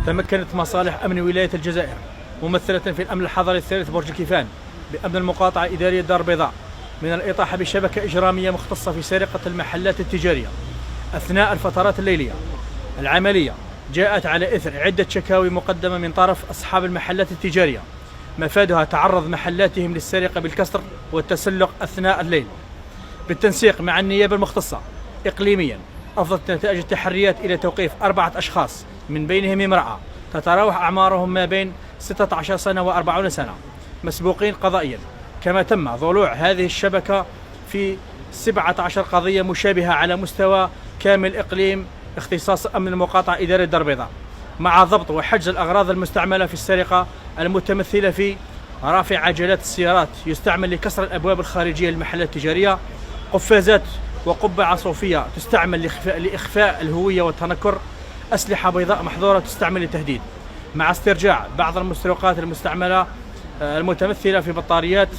تمكنت مصالح أمن ولاية الجزائر ممثلة في الأمن الحضري الثالث برج الكيفان بأمن المقاطعة الإدارية دار البيضاء من الإطاحة بشبكة إجرامية مختصة في سرقة المحلات التجارية أثناء الفترات الليلية. العملية جاءت على إثر عدة شكاوي مقدمة من طرف أصحاب المحلات التجارية مفادها تعرض محلاتهم للسرقة بالكسر والتسلق أثناء الليل. بالتنسيق مع النيابة المختصة إقليميا أفضت نتائج التحريات إلى توقيف 4 أشخاص من بينهم امرأة تتراوح أعمارهم ما بين 16 سنة و40 سنة مسبوقين قضائيا، كما تم ضلوع هذه الشبكة في 17 قضية مشابهة على مستوى كامل إقليم اختصاص أمن المقاطعة إدارة دار البيضاء، مع ضبط وحجز الأغراض المستعملة في السرقة المتمثلة في رافع عجلات السيارات يستعمل لكسر الأبواب الخارجية للمحلات التجارية، قفازات وقبعة صوفية تستعمل لإخفاء الهوية والتنكر، أسلحة بيضاء محظورة تستعمل للتهديد، مع استرجاع بعض المستلقات المستعملة المتمثلة في بطاريات